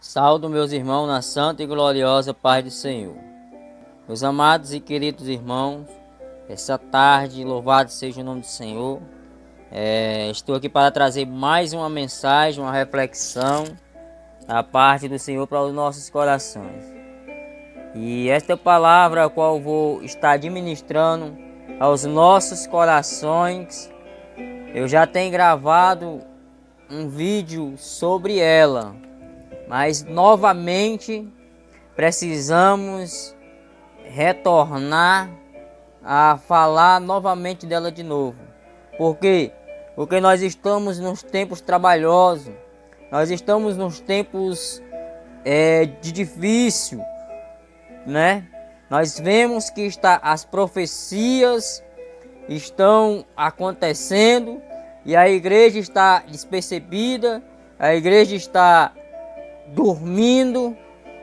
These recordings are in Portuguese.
Saúdo meus irmãos na santa e gloriosa paz do Senhor. Meus amados e queridos irmãos, essa tarde, louvado seja o nome do Senhor. Estou aqui para trazer mais uma mensagem, uma reflexão da parte do Senhor para os nossos corações. E esta palavra a qual vou estar administrando aos nossos corações, eu já tenho gravado um vídeo sobre ela, mas novamente precisamos retornar a falar novamente dela de novo. Por quê? Porque nós estamos nos tempos trabalhosos, nós estamos nos tempos de difícil, né? Nós vemos que as profecias estão acontecendo e a igreja está despercebida, a igreja está dormindo.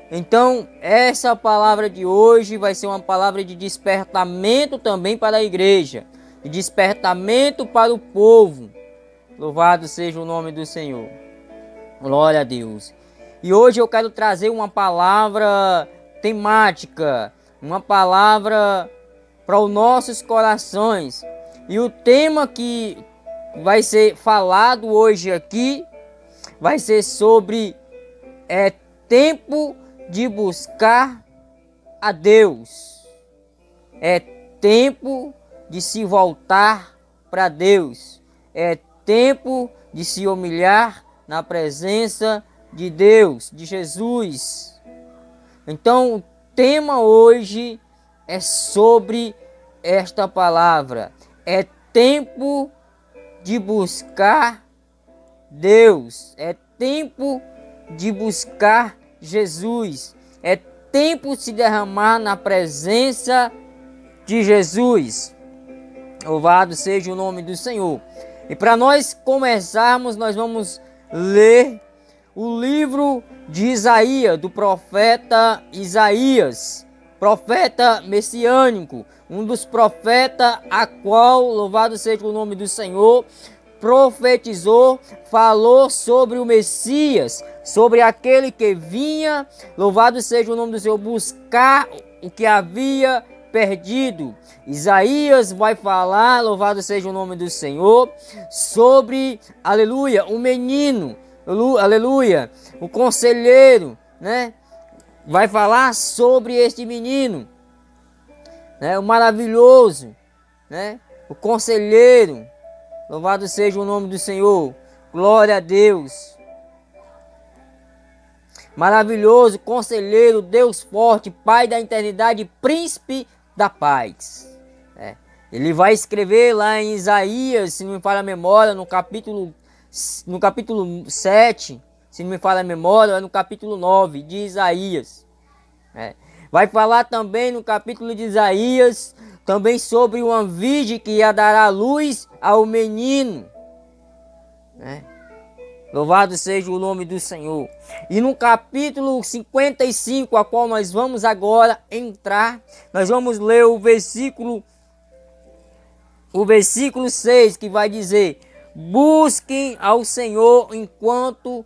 Então essa palavra de hoje vai ser uma palavra de despertamento também para a igreja, de despertamento para o povo. Louvado seja o nome do Senhor. Glória a Deus. E hoje eu quero trazer uma palavra temática, uma palavra para os nossos corações. E o tema que vai ser falado hoje aqui vai ser sobre tempo de buscar a Deus. É tempo de se voltar para Deus. É tempo de se humilhar na presença de Deus, de Jesus. Então o tema hoje é sobre esta palavra. É tempo de buscar Deus. É tempo de buscar Jesus. É tempo de se derramar na presença de Jesus. Louvado seja o nome do Senhor. E para nós começarmos, nós vamos ler o livro de Isaías, do profeta Isaías, profeta messiânico, um dos profetas a qual, louvado seja o nome do Senhor, profetizou, falou sobre o Messias, sobre aquele que vinha, louvado seja o nome do Senhor, buscar o que havia perdido. Isaías vai falar, louvado seja o nome do Senhor, sobre, aleluia, o menino, aleluia, o conselheiro, né? Vai falar sobre este menino, né? O maravilhoso, né? O conselheiro. Louvado seja o nome do Senhor. Glória a Deus. Maravilhoso, conselheiro, Deus forte, Pai da eternidade, príncipe da paz. Ele vai escrever lá em Isaías, se não me falha a memória, no capítulo 7, se não me falha a memória, é no capítulo 9 de Isaías. Vai falar também no capítulo de Isaías, também sobre uma virgem que ia dar a luz ao menino. Louvado seja o nome do Senhor. E no capítulo 55, a qual nós vamos agora entrar, nós vamos ler o versículo 6, que vai dizer: busquem ao Senhor enquanto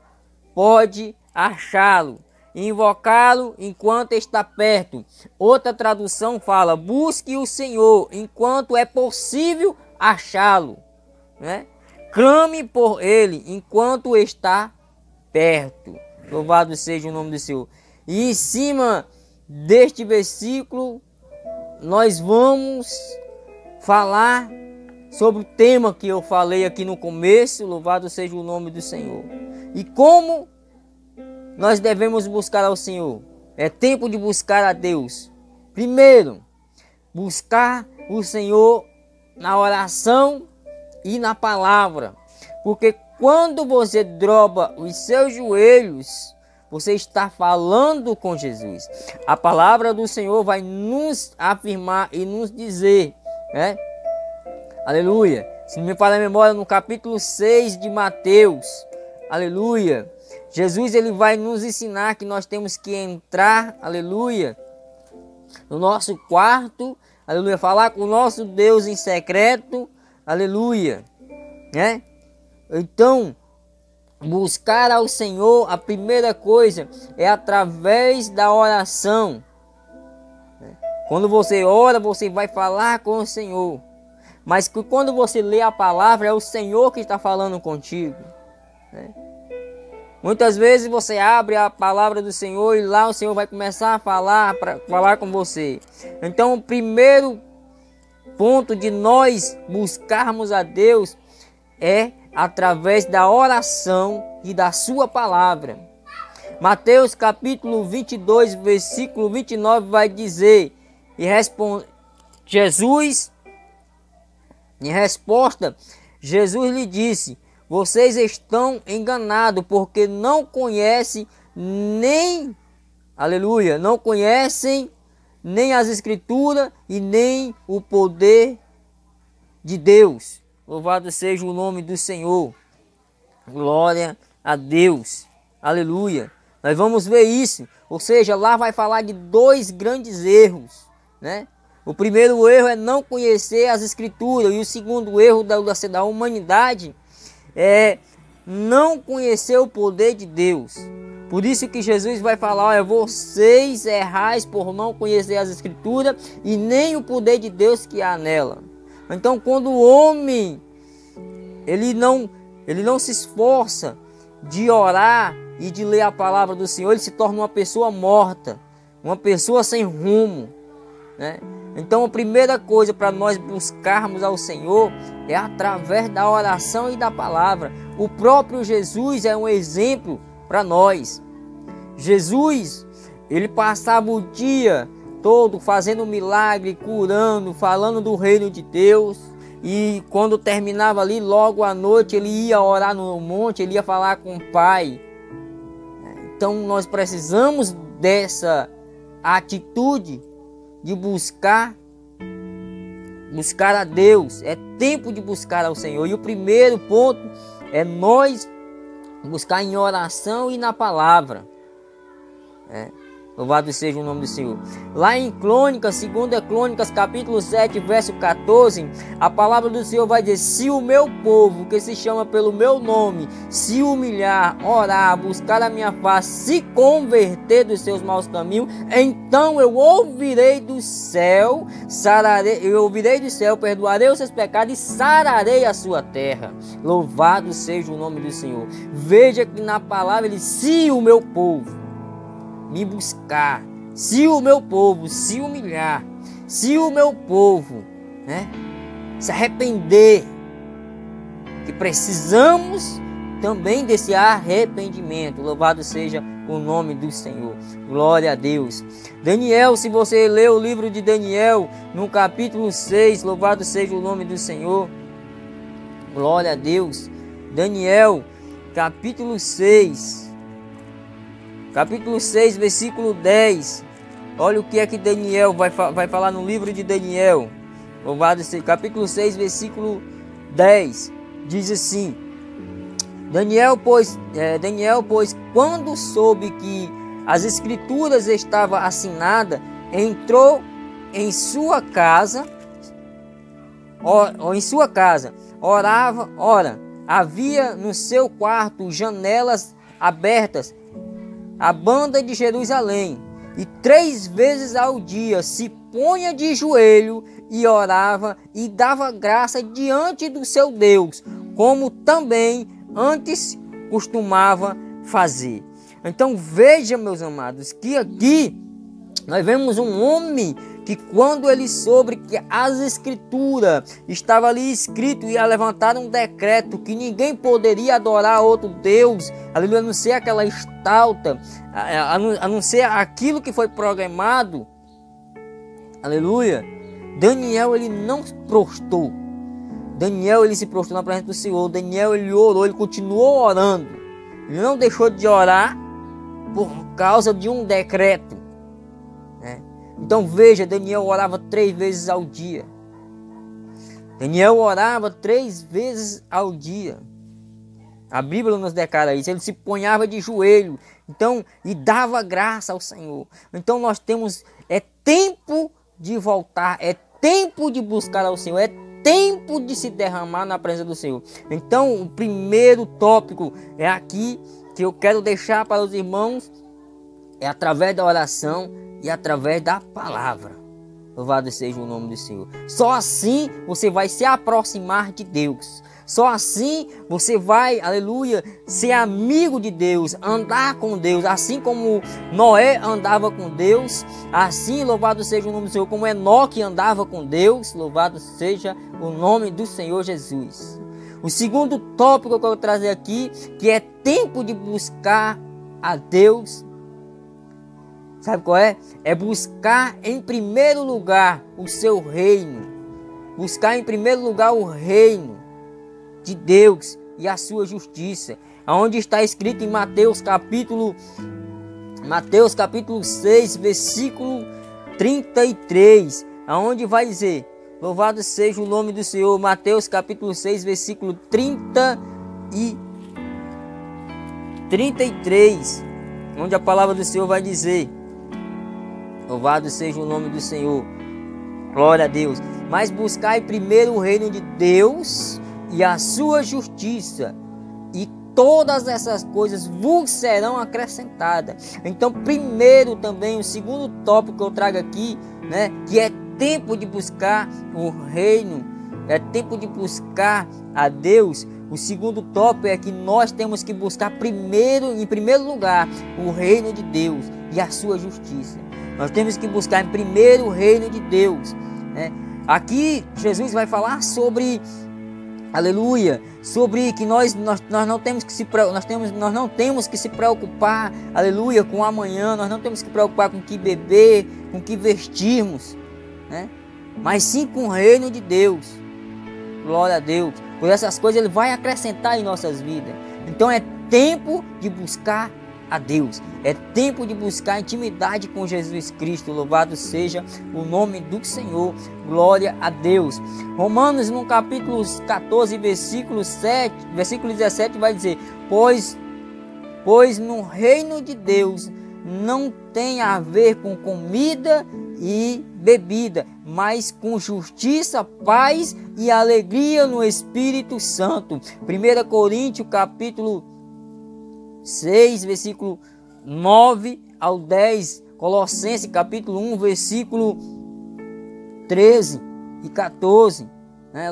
pode achá-lo, invocá-lo enquanto está perto. Outra tradução fala: busque o Senhor enquanto é possível achá-lo, né? Clame por ele enquanto está perto. Louvado seja o nome do Senhor. E em cima deste versículo nós vamos falar sobre o tema que eu falei aqui no começo. Louvado seja o nome do Senhor. E como nós devemos buscar ao Senhor? É tempo de buscar a Deus. Primeiro, buscar o Senhor na oração e na palavra. Porque quando você dobra os seus joelhos, você está falando com Jesus. A palavra do Senhor vai nos afirmar e nos dizer, né? Aleluia. Se não me falha a memória, no capítulo 6 de Mateus, aleluia, Jesus ele vai nos ensinar que nós temos que entrar, aleluia, no nosso quarto, aleluia, falar com o nosso Deus em secreto, aleluia, né? Então, buscar ao Senhor, a primeira coisa é através da oração. Quando você ora, você vai falar com o Senhor. Mas quando você lê a palavra, é o Senhor que está falando contigo. Muitas vezes você abre a palavra do Senhor e lá o Senhor vai começar a falar com você. Então o primeiro ponto de nós buscarmos a Deus é através da oração e da sua palavra. Mateus capítulo 22, versículo 29 vai dizer, Jesus, em resposta, Jesus lhe disse: vocês estão enganados porque não conhecem nem, aleluia, não conhecem nem as Escrituras e nem o poder de Deus. Louvado seja o nome do Senhor. Glória a Deus. Aleluia. Nós vamos ver isso. Ou seja, lá vai falar de dois grandes erros, né? O primeiro erro é não conhecer as Escrituras. E o segundo erro da humanidade é não conhecer o poder de Deus. Por isso que Jesus vai falar: olha, vocês errais por não conhecer as Escrituras e nem o poder de Deus que há nela. Então, quando o homem ele não se esforça de orar e de ler a palavra do Senhor, ele se torna uma pessoa morta, uma pessoa sem rumo, né? Então a primeira coisa para nós buscarmos ao Senhor é através da oração e da palavra. O próprio Jesus é um exemplo para nós. Jesus, ele passava o dia todo fazendo milagre, curando, falando do reino de Deus. E quando terminava ali, logo à noite, ele ia orar no monte, ele ia falar com o Pai. Então nós precisamos dessa atitude de buscar a Deus. É tempo de buscar ao Senhor. E o primeiro ponto é nós buscar em oração e na palavra. Louvado seja o nome do Senhor. Lá em Crônicas, 2 Crônicas, capítulo 7, verso 14, a palavra do Senhor vai dizer: se o meu povo, que se chama pelo meu nome, se humilhar, orar, buscar a minha face, se converter dos seus maus caminhos, então eu ouvirei do céu, perdoarei os seus pecados e sararei a sua terra. Louvado seja o nome do Senhor. Veja que na palavra ele diz: se o meu povo me buscar, se o meu povo se humilhar, se o meu povo, se arrepender, que precisamos também desse arrependimento. Louvado seja o nome do Senhor. Glória a Deus. Daniel, se você ler o livro de Daniel, no capítulo 6, louvado seja o nome do Senhor. Glória a Deus. Daniel, capítulo 6. Capítulo 6, versículo 10. Olha o que é que Daniel vai falar no livro de Daniel. Louvado seja. Capítulo 6, versículo 10. Diz assim: Daniel, pois, quando soube que as Escrituras estavam assinadas, entrou em sua casa, havia no seu quarto janelas abertas, a banda de Jerusalém, e 3 vezes ao dia se punha de joelho e orava e dava graça diante do seu Deus, como também antes costumava fazer. Então veja, meus amados, que aqui nós vemos um homem que, quando ele soube que as Escrituras estava ali escrito, ia levantar um decreto que ninguém poderia adorar outro Deus, aleluia, a não ser aquela estátua, a não ser aquilo que foi programado, aleluia. Daniel, ele não prostou. Daniel, ele se prostrou na presença do Senhor. Daniel, ele orou, ele continuou orando. Ele não deixou de orar por causa de um decreto. Então veja, Daniel orava 3 vezes ao dia. Daniel orava 3 vezes ao dia. A Bíblia nos declara isso. Ele se ponhava de joelho, então, e dava graça ao Senhor. Então nós temos, é tempo de voltar, é tempo de buscar ao Senhor, é tempo de se derramar na presença do Senhor. Então, o primeiro tópico é aqui que eu quero deixar para os irmãos, é através da oração e através da palavra. Louvado seja o nome do Senhor. Só assim você vai se aproximar de Deus. Só assim você vai, aleluia, ser amigo de Deus, andar com Deus, assim como Noé andava com Deus, assim, louvado seja o nome do Senhor, como Enoque andava com Deus, louvado seja o nome do Senhor Jesus. O segundo tópico que eu quero trazer aqui, que é tempo de buscar a Deus. Sabe qual é? É buscar em primeiro lugar o seu reino. Buscar em primeiro lugar o reino de Deus e a sua justiça. Onde está escrito em Mateus capítulo 6, versículo 33. Aonde vai dizer, louvado seja o nome do Senhor. Mateus capítulo 6, versículo 33. Onde a palavra do Senhor vai dizer, louvado seja o nome do Senhor. Glória a Deus. Mas buscai primeiro o reino de Deus e a sua justiça, e todas essas coisas vos serão acrescentadas. Então, primeiro também, o segundo tópico que eu trago aqui, né, que é tempo de buscar o reino, é tempo de buscar a Deus. O segundo tópico é que nós temos que buscar em primeiro lugar, o reino de Deus e a sua justiça. Nós temos que buscar em primeiro o reino de Deus, né? Aqui Jesus vai falar sobre, aleluia, sobre que nós não temos que se preocupar, aleluia, com amanhã. Nós não temos que preocupar com o que beber, com o que vestirmos, né? Mas sim com o reino de Deus. Glória a Deus. Por essas coisas Ele vai acrescentar em nossas vidas. Então é tempo de buscar a Deus. É tempo de buscar intimidade com Jesus Cristo. Louvado seja o nome do Senhor. Glória a Deus. Romanos no capítulo 14, versículo 17 vai dizer: Pois no reino de Deus não tem a ver com comida e bebida, mas com justiça, paz e alegria no Espírito Santo. 1 Coríntios capítulo 6, versículo 9 ao 10. Colossenses capítulo 1, versículo 13 e 14.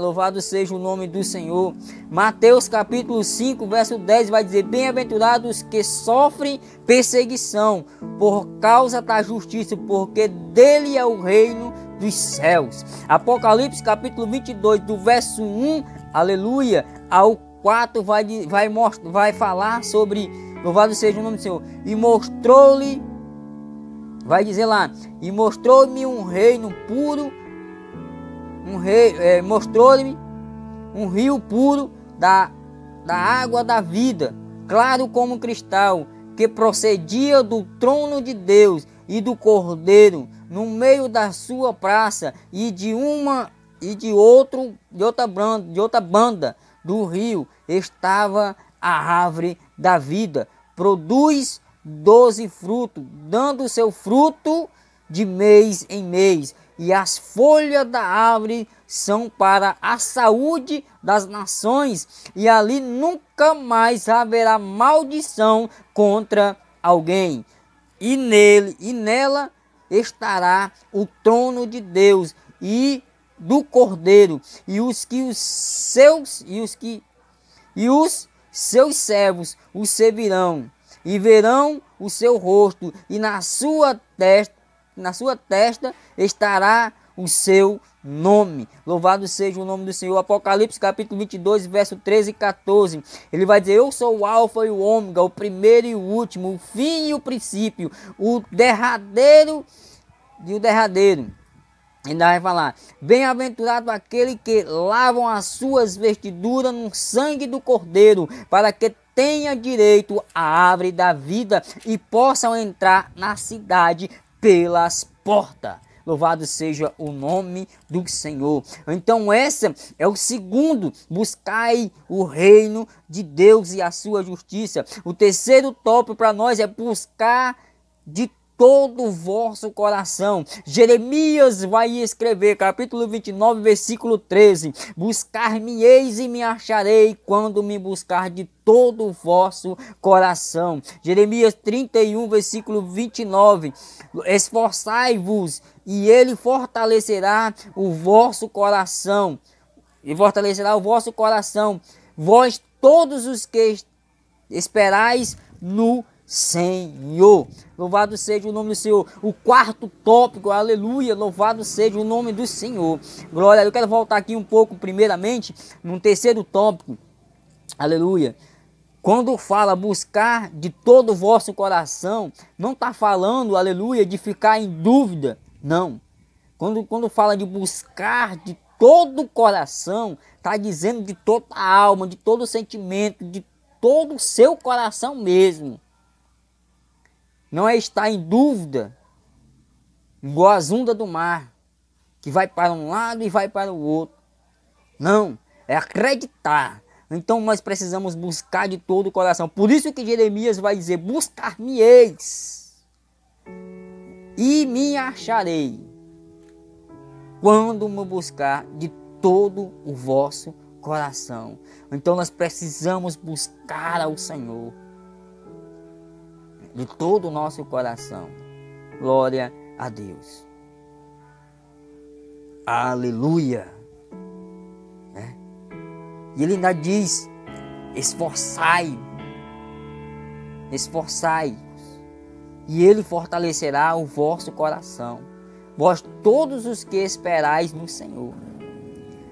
Louvado seja o nome do Senhor. Mateus capítulo 5, verso 10 vai dizer: Bem-aventurados que sofrem perseguição por causa da justiça, porque dele é o reino dos céus. Apocalipse capítulo 22, do verso 1, aleluia, ao 4 vai falar sobre, louvado seja o nome do Senhor, e mostrou-lhe, vai dizer lá, e mostrou-me um reino puro, mostrou-lhe um rio puro da água da vida, claro como cristal, que procedia do trono de Deus e do Cordeiro, no meio da sua praça, e de outra banda do rio estava a árvore da vida, produz 12 frutos, dando seu fruto de mês em mês, e as folhas da árvore são para a saúde das nações, e ali nunca mais haverá maldição contra alguém. E nela estará o trono de Deus e do Cordeiro, e os seus servos o servirão, e verão o seu rosto, e na sua testa estará o seu nome. Louvado seja o nome do Senhor. Apocalipse capítulo 22, verso 13 e 14. Ele vai dizer: Eu sou o alfa e o ômega, o primeiro e o último, o fim e o princípio, o derradeiro e o derradeiro. Ainda vai falar: Bem-aventurado aquele que lavam as suas vestiduras no sangue do Cordeiro, para que tenha direito à árvore da vida e possam entrar na cidade pelas portas. Louvado seja o nome do Senhor. Então esse é o segundo: buscai o reino de Deus e a sua justiça. O terceiro tópico para nós é buscar de todo o vosso coração. Jeremias vai escrever, capítulo 29, versículo 13: buscar-me-eis e me acharei quando me buscar de todo o vosso coração. Jeremias 31, versículo 29: esforçai-vos e ele fortalecerá o vosso coração. E fortalecerá o vosso coração, vós todos os que esperais no Senhor. Louvado seja o nome do Senhor. O quarto tópico, aleluia, louvado seja o nome do Senhor. Glória, eu quero voltar aqui um pouco primeiramente, no terceiro tópico, aleluia. Quando fala buscar de todo o vosso coração, não está falando, aleluia, de ficar em dúvida, não. Quando fala de buscar de todo o coração, está dizendo de toda a alma, de todo o sentimento, de todo o seu coração mesmo. Não é estar em dúvida, igual as ondas do mar, que vai para um lado e vai para o outro. Não, é acreditar. Então nós precisamos buscar de todo o coração. Por isso que Jeremias vai dizer: buscar-me-eis e me acharei, quando me buscar de todo o vosso coração. Então nós precisamos buscar ao Senhor de todo o nosso coração. Glória a Deus. Aleluia. E ele ainda diz: esforçai-vos, e ele fortalecerá o vosso coração, vós todos os que esperais no Senhor.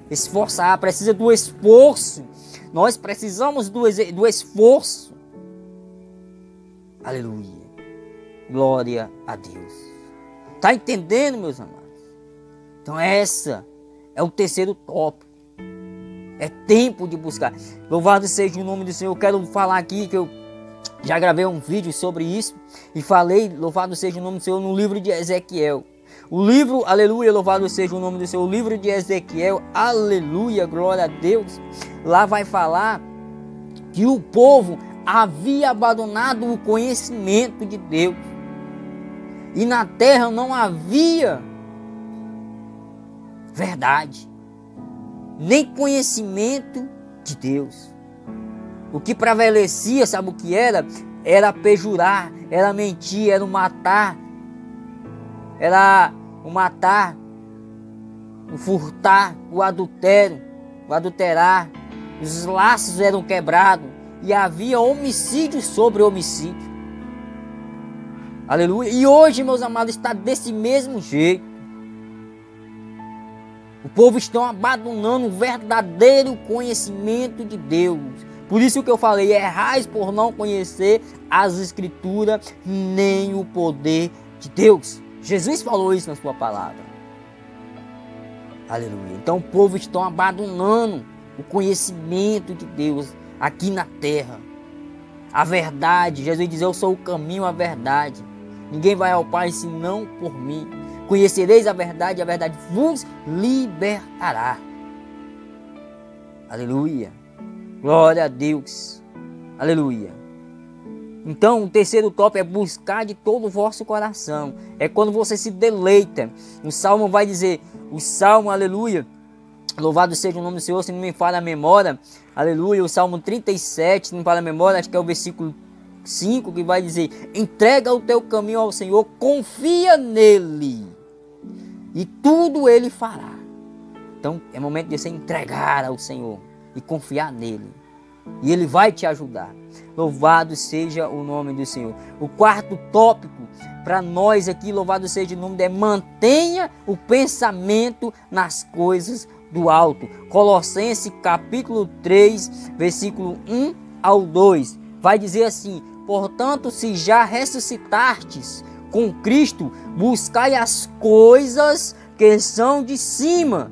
Esforçar, precisa do esforço. Nós precisamos do esforço. Aleluia. Glória a Deus. Está entendendo, meus amados? Então essa é o terceiro tópico. É tempo de buscar. Louvado seja o nome do Senhor. Eu quero falar aqui que eu já gravei um vídeo sobre isso e falei, louvado seja o nome do Senhor, no livro de Ezequiel. O livro, aleluia, louvado seja o nome do Senhor, o livro de Ezequiel, aleluia, glória a Deus. Lá vai falar que o povo havia abandonado o conhecimento de Deus. E na terra não havia verdade, nem conhecimento de Deus. O que prevalecia, sabe o que era? Era pejurar, era mentir, era o matar. Era o matar, o furtar, o adultério, o adulterar. Os laços eram quebrados e havia homicídio sobre homicídio. Aleluia. E hoje, meus amados, está desse mesmo jeito. O povo está abandonando o verdadeiro conhecimento de Deus. Por isso que eu falei: errais por não conhecer as Escrituras nem o poder de Deus. Jesus falou isso na sua palavra. Aleluia. Então o povo está abandonando o conhecimento de Deus aqui na terra. A verdade, Jesus diz: eu sou o caminho, a verdade. Ninguém vai ao Pai senão por mim. Conhecereis a verdade vos libertará. Aleluia. Glória a Deus. Aleluia. Então o terceiro tópico é buscar de todo o vosso coração. É quando você se deleita. O Salmo vai dizer, o Salmo, aleluia, louvado seja o nome do Senhor, se não me falha a memória, aleluia, o Salmo 37, se não me falha a memória, acho que é o versículo 5, que vai dizer: entrega o teu caminho ao Senhor, confia nele, e tudo ele fará. Então é momento de você entregar ao Senhor e confiar nele, e ele vai te ajudar. Louvado seja o nome do Senhor. O quarto tópico para nós aqui, louvado seja o nome, é mantenha o pensamento nas coisas do alto. Colossenses capítulo 3, versículo 1 ao 2. Vai dizer assim: portanto, se já ressuscitastes com Cristo, buscai as coisas que são de cima,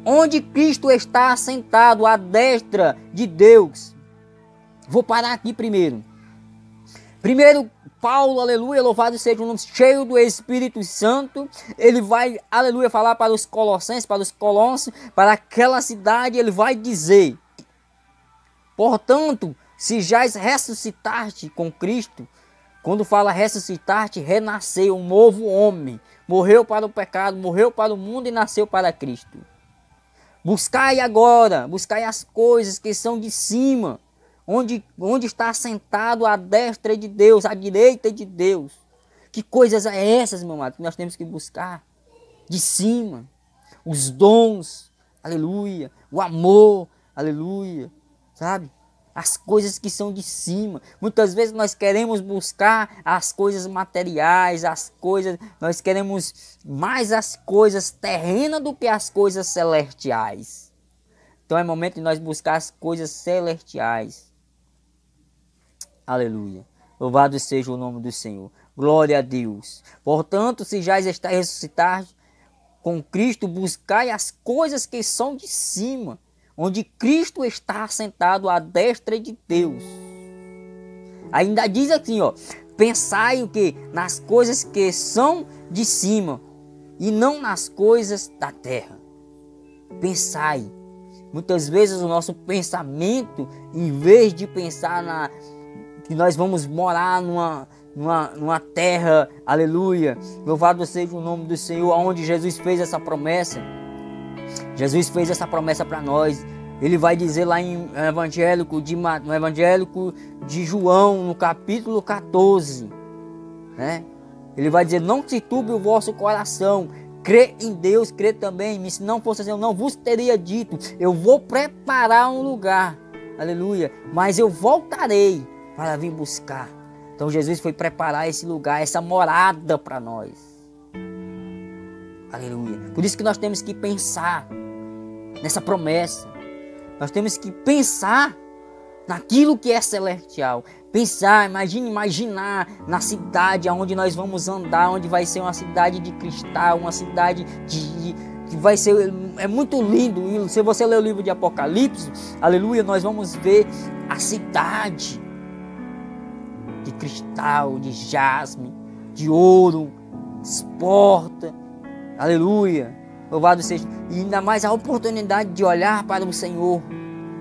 onde Cristo está assentado à destra de Deus. Vou parar aqui primeiro. Primeiro, Paulo, aleluia, louvado seja o nome, cheio do Espírito Santo, ele vai, aleluia, falar para os colossenses, para os colossos, para aquela cidade, ele vai dizer: portanto, se já ressuscitaste com Cristo, Quando fala ressuscitar-te, renasceu um novo homem. Morreu para o pecado, morreu para o mundo e nasceu para Cristo. Buscai agora, buscai as coisas que são de cima, onde está sentado à destra de Deus, à direita de Deus. Que coisas é essas, meu amado, que nós temos que buscar? De cima, os dons, aleluia, o amor, aleluia, sabe? As coisas que são de cima. Muitas vezes nós queremos buscar as coisas materiais, nós queremos mais as coisas terrenas do que as coisas celestiais. Então é momento de nós buscar as coisas celestiais. Aleluia. Louvado seja o nome do Senhor. Glória a Deus. Portanto, se já está ressuscitado com Cristo, buscai as coisas que são de cima, onde Cristo está sentado à destra de Deus. Ainda diz assim, ó, pensai o que? Nas coisas que são de cima e não nas coisas da terra. Pensai. Muitas vezes o nosso pensamento, em vez de pensar que nós vamos morar numa terra, aleluia, louvado seja o nome do Senhor, onde Jesus fez essa promessa. Jesus fez essa promessa para nós. Ele vai dizer lá no Evangelho de João, no capítulo 14, né? Ele vai dizer: não se turbe o vosso coração, crê em Deus, crê também em mim. Se não fosse assim, eu não vos teria dito, eu vou preparar um lugar, aleluia, mas eu voltarei para vir buscar. Então Jesus foi preparar esse lugar, essa morada para nós, aleluia. Por isso que nós temos que pensar nessa promessa. Nós temos que pensar naquilo que é celestial. Pensar, imaginar na cidade onde nós vamos andar, onde vai ser uma cidade de cristal, uma cidade que vai ser, é muito lindo. E se você ler o livro de Apocalipse, aleluia, nós vamos ver a cidade de cristal, de jasme, de ouro, porta, aleluia. Louvado seja. E ainda mais a oportunidade de olhar para o Senhor.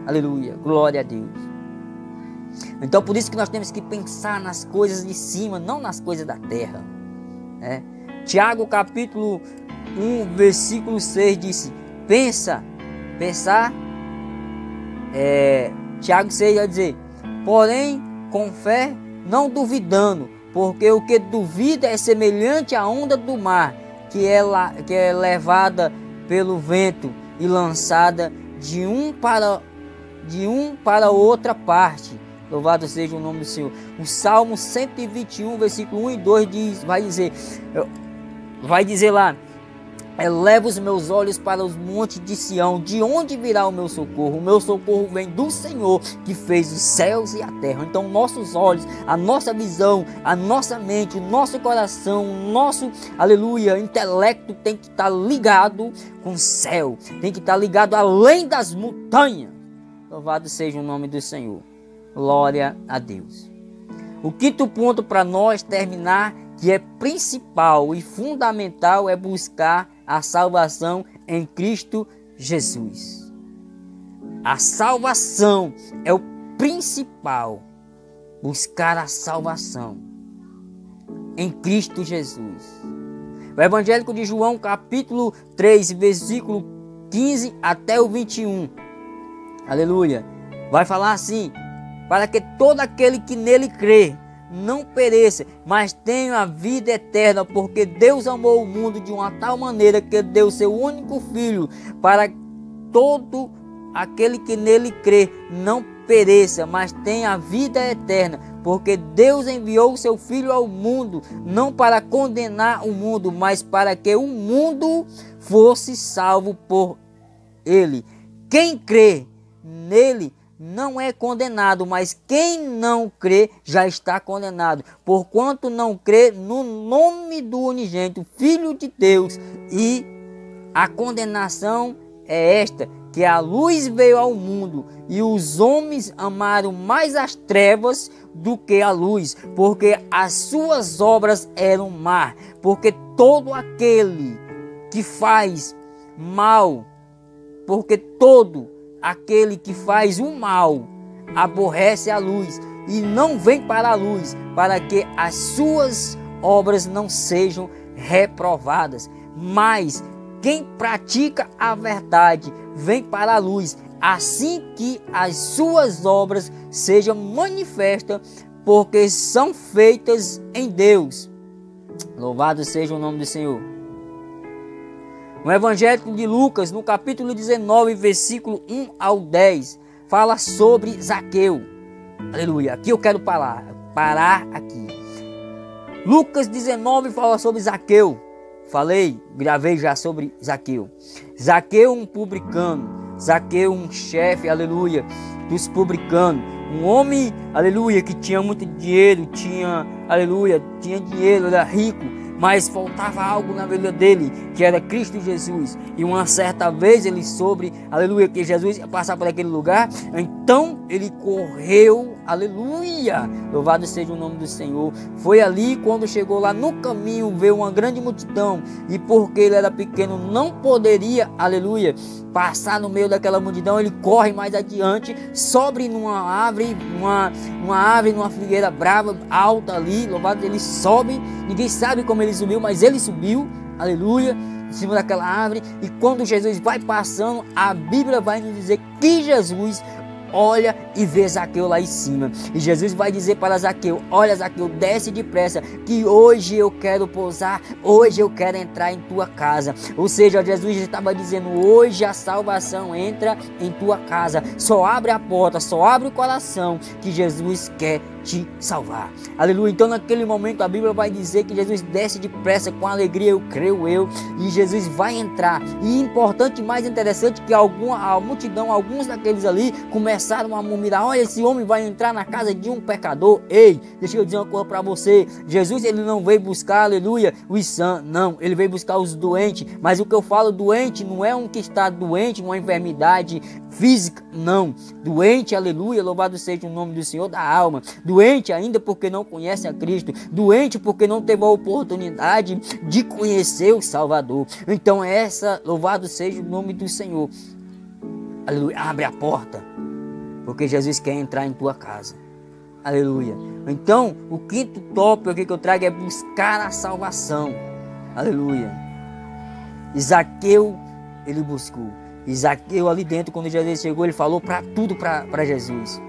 Aleluia. Glória a Deus. Então por isso que nós temos que pensar nas coisas de cima, não nas coisas da terra. Tiago capítulo 1, versículo 6 disse: pensar. Tiago 6 vai dizer: porém com fé, não duvidando, porque o que duvida é semelhante à onda do mar, que é levada pelo vento e lançada de um para outra parte. Louvado seja o nome do Senhor. O Salmo 121, versículo 1 e 2 vai dizer lá: eleva os meus olhos para os montes de Sião, de onde virá o meu socorro? O meu socorro vem do Senhor, que fez os céus e a terra. Então nossos olhos, a nossa visão, a nossa mente, o nosso coração, o nosso, aleluia, intelecto tem que estar ligado com o céu, tem que estar ligado além das montanhas. Louvado seja o nome do Senhor. Glória a Deus. O quinto ponto para nós terminar, que é principal e fundamental, é buscar a salvação em Cristo Jesus. A salvação é o principal. Buscar a salvação em Cristo Jesus. O Evangelho de João, capítulo 3, versículo 15 até o 21. Aleluia. Vai falar assim: para que todo aquele que nele crê não pereça, mas tenha a vida eterna, porque Deus amou o mundo de uma tal maneira que deu seu único filho, para que todo aquele que nele crê não pereça, mas tenha a vida eterna, porque Deus enviou o seu filho ao mundo, não para condenar o mundo, mas para que o mundo fosse salvo por ele. Quem crê nele não é condenado, mas quem não crê já está condenado, porquanto não crê no nome do unigênito Filho de Deus. E a condenação é esta, que a luz veio ao mundo, e os homens amaram mais as trevas do que a luz, porque as suas obras eram más. Porque todo aquele que faz mal, porque todo aquele que faz o mal aborrece a luz e não vem para a luz, para que as suas obras não sejam reprovadas. Mas quem pratica a verdade vem para a luz, assim que as suas obras sejam manifestas, porque são feitas em Deus. Louvado seja o nome do Senhor. No Evangelho de Lucas, no capítulo 19, versículo 1 ao 10, fala sobre Zaqueu. Aleluia. Aqui eu quero parar aqui. Lucas 19 fala sobre Zaqueu. Gravei já sobre Zaqueu. Zaqueu, um publicano. Zaqueu, um chefe, aleluia, dos publicanos. Um homem, aleluia, que tinha muito dinheiro, tinha dinheiro, era rico, mas faltava algo na vida dele, que era Cristo Jesus. E uma certa vez ele soube, aleluia, que Jesus ia passar por aquele lugar, então ele correu, aleluia, louvado seja o nome do Senhor. Foi ali, quando chegou lá no caminho, veio uma grande multidão, e porque ele era pequeno, não poderia, aleluia, passar no meio daquela multidão. Ele corre mais adiante, sobe numa árvore, numa figueira brava, alta ali, louvado, ele sobe, ninguém sabe como ele subiu, mas ele subiu, aleluia, em cima daquela árvore. E quando Jesus vai passando, a Bíblia vai nos dizer que Jesus olha e vê Zaqueu lá em cima. E Jesus vai dizer para Zaqueu: olha, Zaqueu, desce depressa, que hoje eu quero pousar, hoje eu quero entrar em tua casa. Ou seja, Jesus estava dizendo: hoje a salvação entra em tua casa. Só abre a porta, só abre o coração, que Jesus quer te salvar. Aleluia. Então naquele momento a Bíblia vai dizer que Jesus desce depressa com alegria, eu creio e Jesus vai entrar. E importante, mais interessante, que a multidão, alguns daqueles ali começaram a murmurar: olha, esse homem vai entrar na casa de um pecador. Ei, deixa eu dizer uma coisa para você. Jesus, ele não veio buscar, aleluia, os sãos, não, ele veio buscar os doentes. Mas o que eu falo doente não é um que está doente, uma enfermidade física, não. Doente, aleluia, louvado seja o nome do Senhor, da alma. Doente ainda porque não conhece a Cristo. Doente porque não teve a oportunidade de conhecer o Salvador. Então louvado seja o nome do Senhor. Aleluia, abre a porta, porque Jesus quer entrar em tua casa. Aleluia. Então, o quinto tópico aqui que eu trago é buscar a salvação. Aleluia. Zaqueu, ele buscou. E Zaqueu ali dentro, quando Jesus chegou, ele falou para tudo para Jesus.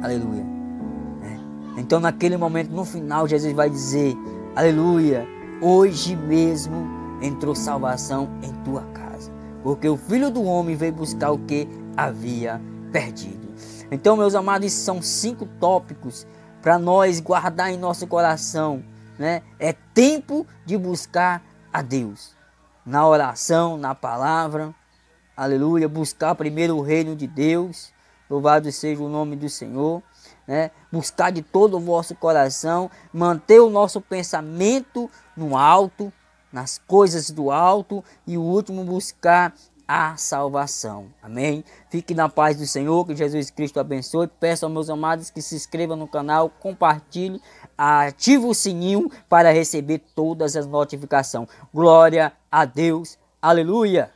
Aleluia. Então naquele momento, no final, Jesus vai dizer: aleluia, hoje mesmo entrou salvação em tua casa, porque o Filho do Homem veio buscar o que havia perdido. Então, meus amados, esses são 5 tópicos para nós guardar em nosso coração, né? É tempo de buscar a Deus, na oração, na palavra, aleluia, buscar primeiro o reino de Deus, louvado seja o nome do Senhor, né? Buscar de todo o vosso coração, manter o nosso pensamento no alto, nas coisas do alto, e o último, buscar a salvação. Amém? Fique na paz do Senhor, que Jesus Cristo abençoe. Peço aos meus amados que se inscrevam no canal, compartilhe, ative o sininho para receber todas as notificações. Glória a Deus, aleluia!